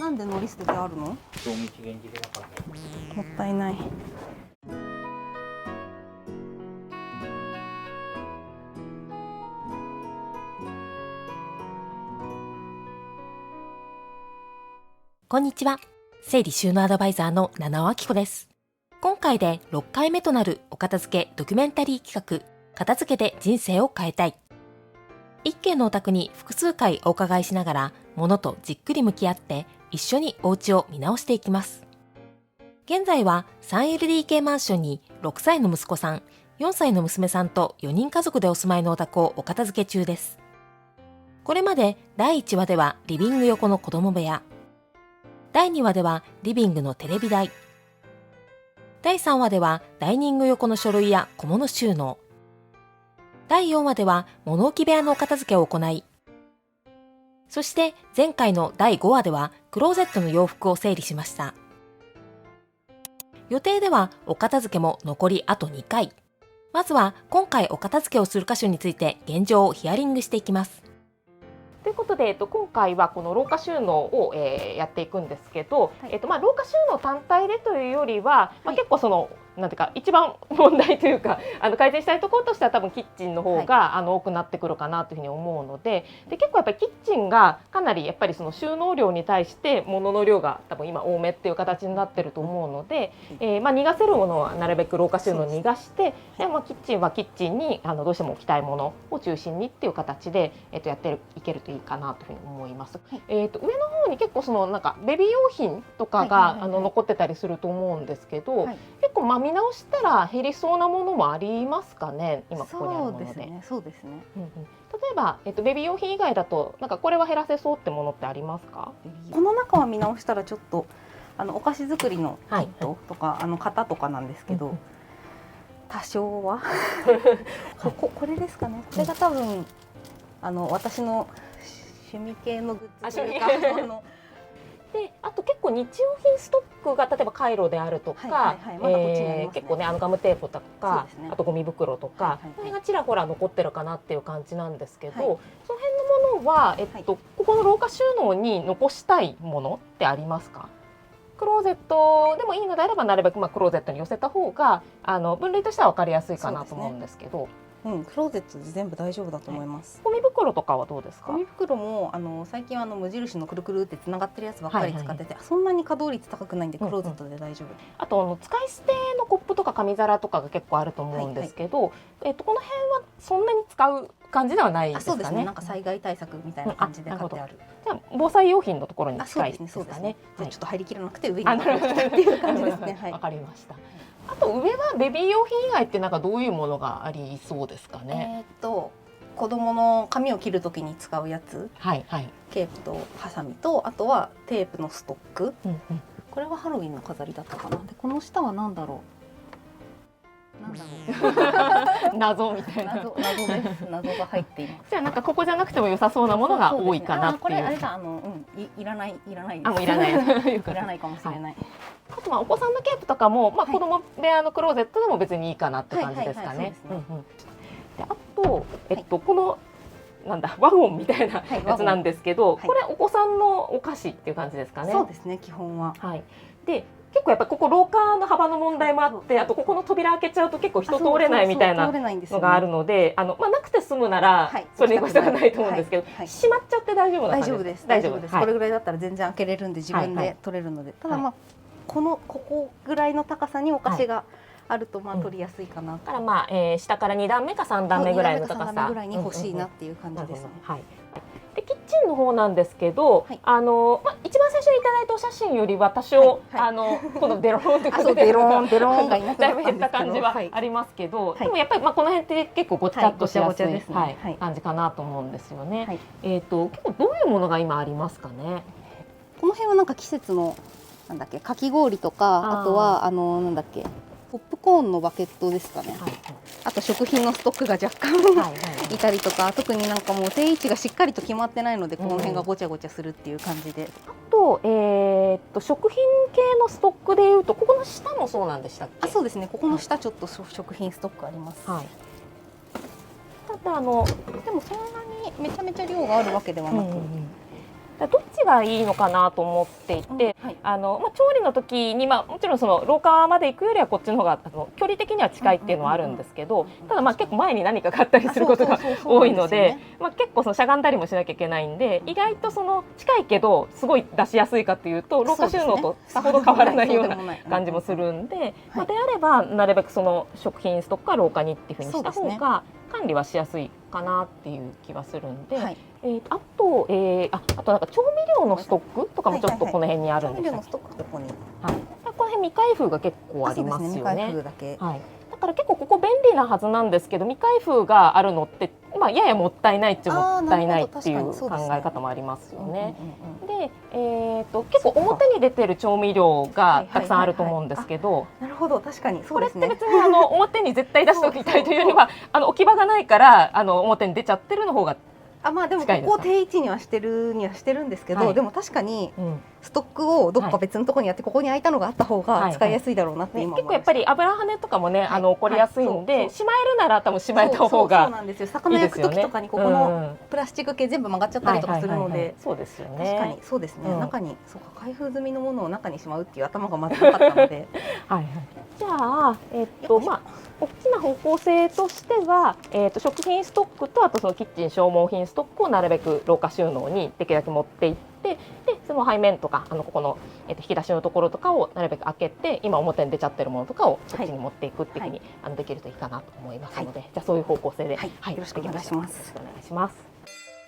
なんで海苔捨ててあるの？賞味期限切れだからね。もったいない。こんにちは。整理収納アドバイザーの七尾明子です。今回で6回目となるお片付けドキュメンタリー企画、片付けで人生を変えたい。一軒のお宅に複数回お伺いしながら、物とじっくり向き合って一緒にお家を見直していきます。現在は 3LDK マンションに6歳の息子さん、4歳の娘さんと4人家族でお住まいのお宅をお片付け中です。これまで第1話ではリビング横の子供部屋、第2話ではリビングのテレビ台、第3話ではダイニング横の書類や小物収納、第4話では物置部屋のお片付けを行い、そして前回の第5話ではクローゼットの洋服を整理しました。予定ではお片付けも残りあと2回。まずは今回お片付けをする箇所について現状をヒアリングしていきます。ということで、今回はこの廊下収納を、やっていくんですけど、はい廊下収納単体でというよりは、はい結構そのなんていうか一番問題というか改善したいところとしては多分キッチンの方が、多くなってくるかなというふうに思うので、結構やっぱりキッチンがかなりやっぱりその収納量に対して物の量が多分今多めっていう形になってると思うので、逃がせるものはなるべく廊下収納に逃がして、でキッチンはキッチンにどうしても置きたいものを中心にっていう形で、やっていけるといいかなというふうに思います。上の方に結構そのなんかベビー用品とかが残ってたりすると思うんですけど、結構見直したら減りそうなものもありますかね、今ここにあるもので。そうですね。例えば、ベビー用品以外だとなんかこれは減らせそうってものってありますか？この中は見直したらちょっとお菓子作りのキットとか、型とかなんですけど、多少はこれですかね。これが多分私の趣味系のグッズというかで、あと結構日用品ストックが例えばカイロであるとか、結構ねガムテープとか、あとゴミ袋とか、これがちらほら残ってるかなっていう感じなんですけど、その辺のものは、ここの廊下収納に残したいものってありますか？クローゼットでもいいのであればなるべくクローゼットに寄せた方が分類としては分かりやすいかなと思うんですけど。クローゼットで全部大丈夫だと思います。ゴミ袋とかはどうですか？ゴミ袋も最近は無印のくるくるってつながってるやつばっかり使ってて、そんなに稼働率高くないんでクローゼットで大丈夫。あと使い捨てのコップとか紙皿とかが結構あると思うんですけど、この辺はそんなに使う感じではないですかね。そうですね。なんか災害対策みたいな感じで買ってある。じゃあ防災用品のところに近いですかね。じゃあちょっと入りきらなくて上に持ってきたっていう感じですね。わかりました。あと上はベビー用品以外ってなんかどういうものがありそうですかね。子供の髪を切るときに使うやつ、ケープとハサミと、あとはテープのストック。これはハロウィンの飾りだったかな。でこの下は何だろう。謎みたいな。謎です。謎が入っています。じゃあなんかここじゃなくても良さそうなものが多いかなっていう。これあれだいらないです。いらないかもしれない。あとお子さんのケープとかも子供部屋のクローゼットでも別にいいかなって感じですかね。であとこのなんだワゴンみたいなやつなんですけど、これお子さんのお菓子っていう感じですかね。そうですね、基本は。で結構やっぱりここ廊下の幅の問題もあって、あとここの扉開けちゃうと結構人通れないみたいなのがあるので、なくて済むならそれに越したくないと思うんですけど、閉まっちゃって大丈夫な感じです。大丈夫です。これぐらいだったら全然開けれるんで自分で取れるので、ただここぐらいの高さにお菓子があると取りやすいかな。だから下から2段目か3段目ぐらいの高さ。3段目ぐらいに欲しいなっていう感じです。でキッチンの方なんですけど、一番最初にいただいたお写真よりは多少このデローンってことでデローンがいなくなだいぶ減った感じはありますけど、でもやっぱりこの辺って結構ごちゃっとしやすい感じかなと思うんですよね。結構どういうものが今ありますかね。この辺はなんか季節のかき氷とか、あとはポップコーンのバケットですかね。あと食品のストックが若干いたりとか、特になんかもう定位置がしっかりと決まってないので、この辺がごちゃごちゃするっていう感じで。あと食品系のストックでいうとここの下もそうなんでしたっけ？そうですね。ここの下ちょっと食品ストックあります。ただでもそんなにめちゃめちゃ量があるわけではなく。どっちがいいのかなと思っていて、調理の時に、もちろんその廊下まで行くよりはこっちの方が距離的には近いっていうのはあるんですけど、ただ結構前に何かがあったりすることが多いので、結構しゃがんだりもしなきゃいけないんで、意外と近いけどすごい出しやすいかっていうと廊下収納とさほど変わらないような感じもするんで、であればなるべくその食品ストックは廊下にっていうふうにした方が管理はしやすいかなっていう気はするんで、あとなんか調味料のストックとかもちょっとこの辺にあるんですよ。この辺未開封が結構ありますよね。だから結構ここ便利なはずなんですけど、未開封があるのってややもったいないっちゃもったいないっていう考え方もありますよね。で、結構表に出てる調味料がたくさんあると思うんですけど、なるほど、確かにこれって別に表に絶対出しておきたいというよりは置き場がないから表に出ちゃってるの方が。でもここを定位置にはしてるんですけど、でも確かにストックをどっか別のところにやって、ここに空いたのがあった方が使いやすいだろうなって今思いました。結構やっぱり油跳ねとかもね起こりやすいんで、しまえるなら多分しまえた方がいいですよね。そうなんですよ。魚焼く時とかにここのプラスチック系全部曲がっちゃったりとかするので、そうですよね。確かにそうですね。中に開封済みのものを中にしまうっていう頭がまずなかったので、じゃあ大きな方向性としては、食品ストックとあとそのキッチン消耗品ストックをなるべく廊下収納にできるだけ持っていって、でその背面とかここの、引き出しのところとかをなるべく開けて、今表に出ちゃってるものとかをこっちに持っていくっていうふうに、できるといいかなと思いますので、じゃあそういう方向性で、よろしくお願いします。よろしくお願いします。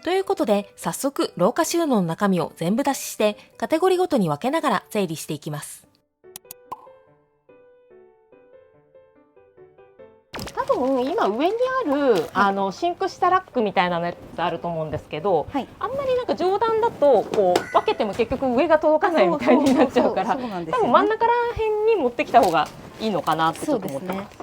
ということで、早速廊下収納の中身を全部出しして、カテゴリーごとに分けながら整理していきます。多分今上にある、シンク下ラックみたいなやつあると思うんですけど、あんまりなんか上段だとこう分けても結局上が届かないみたいになっちゃうから、多分真ん中ら辺に持ってきた方がいいのかなってちょっと思ってます。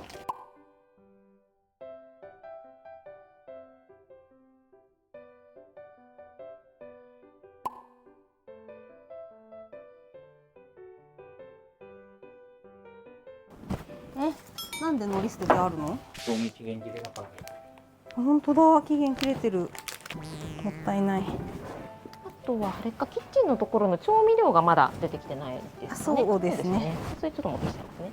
なんで海苔捨ててあるの？賞味期限切れだから。本当だ、期限切れてる。もったいない。あとはあれか、キッチンのところの調味料がまだ出てきてないですかね。そうですね。それちょっと持ってきたんですね。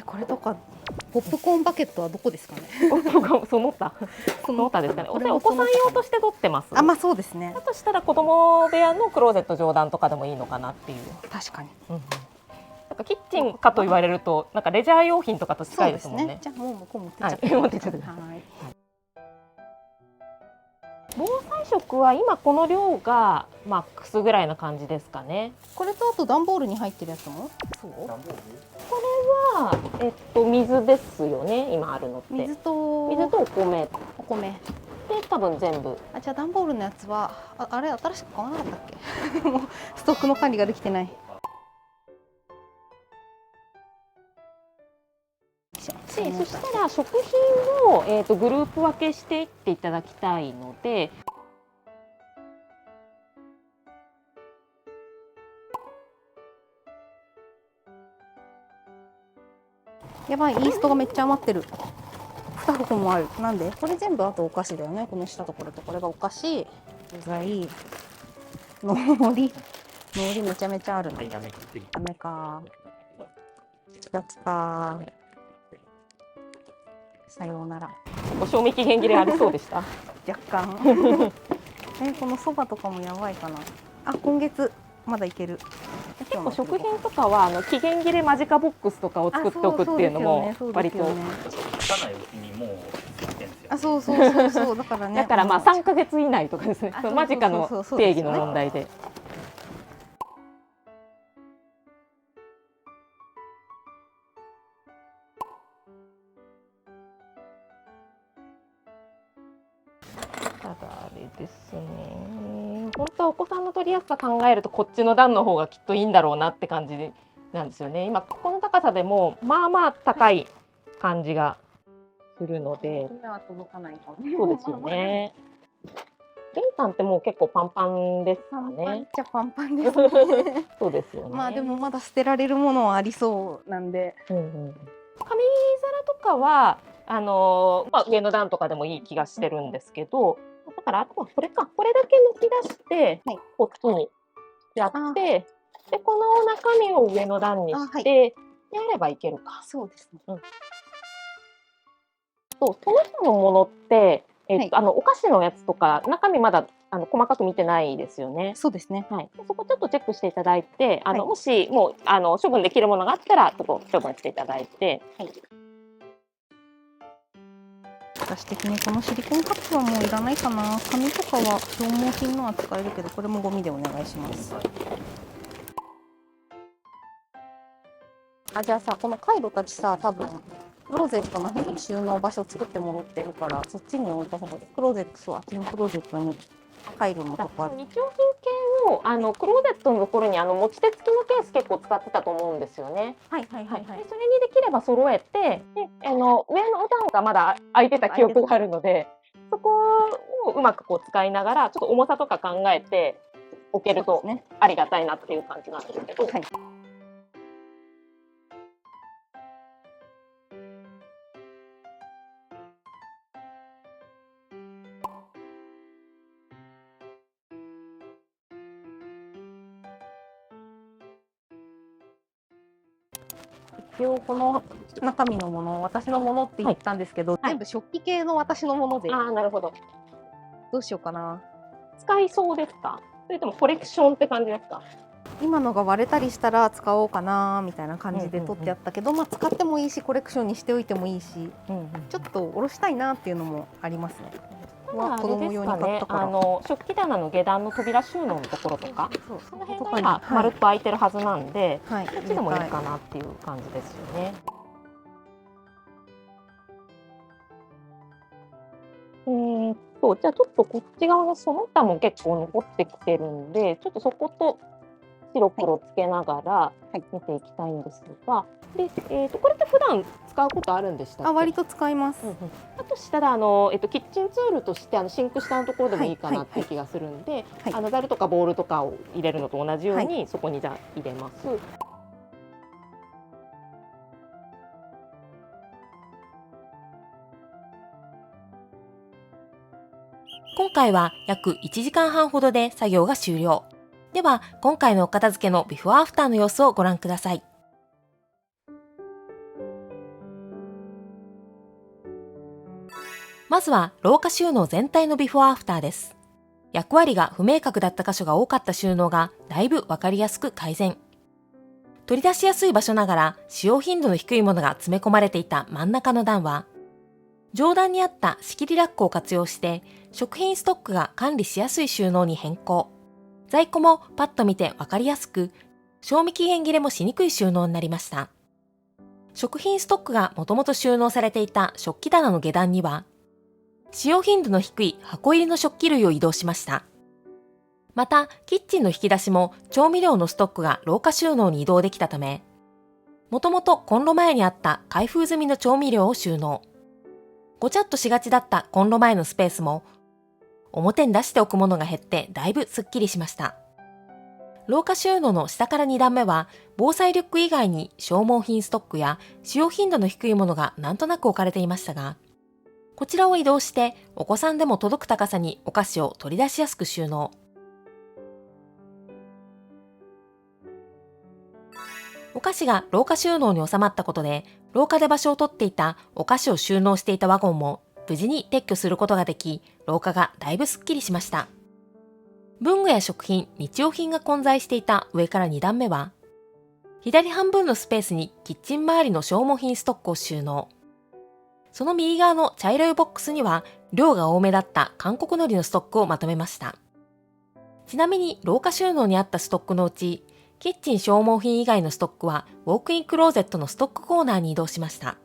これとかポップコーンバケットはどこですかね。その他ですかね。お子さん用として取ってます。そうですね。だとしたら子供部屋のクローゼット上段とかでもいいのかなっていう。確かに。なんかキッチンかと言われると、なんかレジャー用品とかと近いですもんね。じゃあもう向こう持ってっちゃって。持ってっちゃって。防災食は今この量がマックスぐらいな感じですかね。これとあと段ボールに入ってるやつも？そう。これは水ですよね。今あるのって。水とお米。で多分全部。じゃあ段ボールのやつはあれ新しく買わなかったっけ？もうストックの管理ができてない。そしたら食品をグループ分けしていっていただきたいので。やばい、イーストがめっちゃ余ってる。2箱もある。なんで？これ全部あとお菓子だよね。この下とこれとこれがお菓子、具材、海苔めちゃめちゃあるの。ダメか。やつか。さようなら。賞味期限切れありそうでした。若干。このそばとかもやばいかな。今月まだいける。結構食品とかは期限切れ間近ボックスとかを作っておくっていうのも割と。汚いうちにもう作ってんですよ。そうだからね。だから3ヶ月以内とかですね。間近の定義の問題で。ただあれですね、本当はお子さんの取りやすさ考えるとこっちの段の方がきっといいんだろうなって感じなんですよね。今この高さでもまあ高い感じがするので、そうですよね。玄関ってもう結構パンパンですかね。パンパンですね。そうですよね。でもまだ捨てられるものはありそうなんで。紙皿とかは上の段とかでもいい気がしてるんですけど、だからあとはこれだけ抜き出して、はい、こっちにやって、でこの中身を上の段にして、やればいけるか。そうですね。その人のものって、お菓子のやつとか中身まだ細かく見てないですよね。そうですね。はい、そこちょっとチェックしていただいて、はい、もしもう処分できるものがあったらちょっと処分していただいて。はい、私的にこのシリコンカップはもういらないかな。紙とかは消耗品のは使えるけど、これもゴミでお願いします。じゃあさ、このカイロたちさ、多分クローゼットの辺に収納場所作ってもらってるから、そっちに置いた方がいい。クローゼット、そう、あっちのクローゼットにカイロのとこある。日用品系をクローゼットのところに持ち手付きのケース結構使ってたと思うんですよね。はいはいはいはい。でそれにできれば揃えて、で上の段がまだ空いてた記憶があるので、そこをうまくこう使いながらちょっと重さとか考えて置けるとありがたいなっていう感じなんですけど。はい、一応この中身のもの、私のものって言ったんですけど、全部食器系の私のもので。なるほど。どうしようかな。使いそうですか？それともコレクションって感じですか？今のが割れたりしたら使おうかなみたいな感じで取ってやったけど、まあ使ってもいいしコレクションにしておいてもいいし、ちょっと下ろしたいなっていうのもありますね。子供用に買ったから、食器棚の下段の扉収納のところとか、その辺がまるっと開いてるはずなんで、こっちでもいいかなっていう感じですよね。じゃあちょっとこっち側のその他も結構残ってきてるんで、ちょっとそこと白黒つけながら見ていきたいんですが、でこれって普段使うことあるんでしたっけ？割と使います。あとしたらキッチンツールとしてシンク下のところでもいいかなっていう気がするんで、ざるとかボウルとかを入れるのと同じように、そこにじゃあ入れます。今回は約1時間半ほどで作業が終了。では、今回のお片付けのビフォーアフターの様子をご覧ください。まずは廊下収納全体のビフォーアフターです。役割が不明確だった箇所が多かった収納がだいぶわかりやすく改善。取り出しやすい場所ながら使用頻度の低いものが詰め込まれていた真ん中の段は、上段にあった仕切りラックを活用して食品ストックが管理しやすい収納に変更。在庫もパッと見てわかりやすく、賞味期限切れもしにくい収納になりました。食品ストックがもともと収納されていた食器棚の下段には、使用頻度の低い箱入りの食器類を移動しました。また、キッチンの引き出しも調味料のストックが廊下収納に移動できたため、もともとコンロ前にあった開封済みの調味料を収納。ごちゃっとしがちだったコンロ前のスペースも、表に出しておくものが減ってだいぶスッキリしました。廊下収納の下から2段目は、防災リュック以外に消耗品ストックや使用頻度の低いものがなんとなく置かれていましたが、こちらを移動してお子さんでも届く高さにお菓子を取り出しやすく収納。お菓子が廊下収納に収まったことで、廊下で場所を取っていたお菓子を収納していたワゴンも無事に撤去することができ、廊下がだいぶスッキリしました。文具や食品、日用品が混在していた上から2段目は、左半分のスペースにキッチン周りの消耗品ストックを収納。その右側の茶色いボックスには、量が多めだった韓国海苔のストックをまとめました。ちなみに廊下収納にあったストックのうち、キッチン消耗品以外のストックはウォークインクローゼットのストックコーナーに移動しました。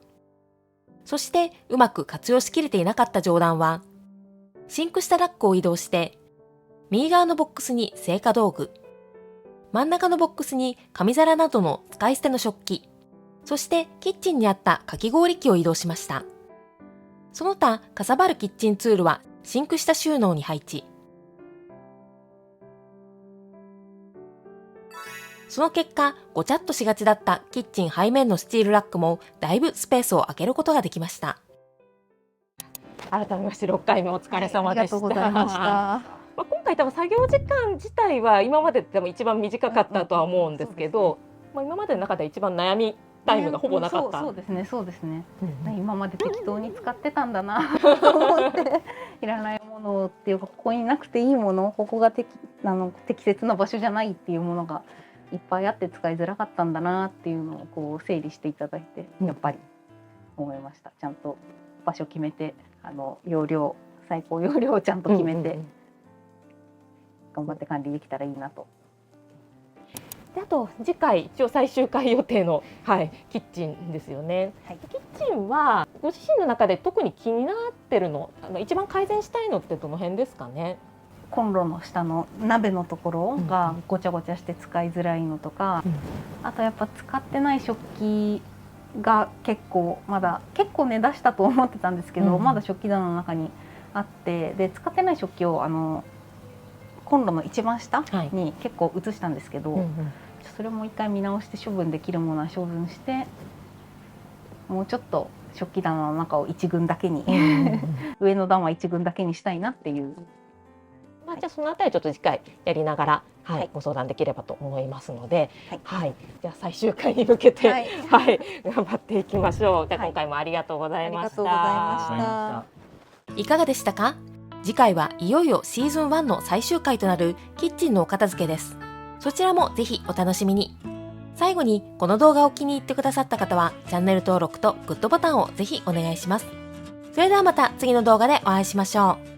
そしてうまく活用しきれていなかった上段は、シンク下ラックを移動して、右側のボックスに製菓道具、真ん中のボックスに紙皿などの使い捨ての食器、そしてキッチンにあったかき氷機を移動しました。その他、かさばるキッチンツールはシンク下収納に配置。その結果、ごちゃっとしがちだったキッチン背面のスチールラックもだいぶスペースを空けることができました。改めまして6回目お疲れ様でした。ありがとうございました。今回多分作業時間自体は今まででも一番短かったとは思うんですけど、今までの中で一番悩みタイムがほぼなかった。そうですね、そうですね。今まで適当に使ってたんだなと思って、いらないものっていうか、ここになくていいもの、ここが適切な場所じゃないっていうものがいっぱいあって使いづらかったんだなっていうのをこう整理していただいて、やっぱり思いました。ちゃんと場所決めて、容量、最高容量をちゃんと決めて、頑張って管理できたらいいなと。で、あと次回一応最終回予定の、キッチンですよね。キッチンはご自身の中で特に気になってるの、一番改善したいのってどの辺ですかね。コンロの下の鍋のところがごちゃごちゃして使いづらいのとか、あとやっぱ使ってない食器が結構値出したと思ってたんですけど、まだ食器棚の中にあって、で使ってない食器をコンロの一番下に結構移したんですけど、それも一回見直して処分できるものは処分して、もうちょっと食器棚の中を1群だけに上の段は1群だけにしたいなっていう。じゃあそのあたりちょっと次回やりながら、ご相談できればと思いますので、じゃあ最終回に向けて、頑張っていきましょう。じゃあ今回もありがとうございました。いかがでしたか？次回はいよいよシーズン1の最終回となるキッチンのお片付けです。そちらもぜひお楽しみに。最後にこの動画を気に入ってくださった方はチャンネル登録とグッドボタンをぜひお願いします。それではまた次の動画でお会いしましょう。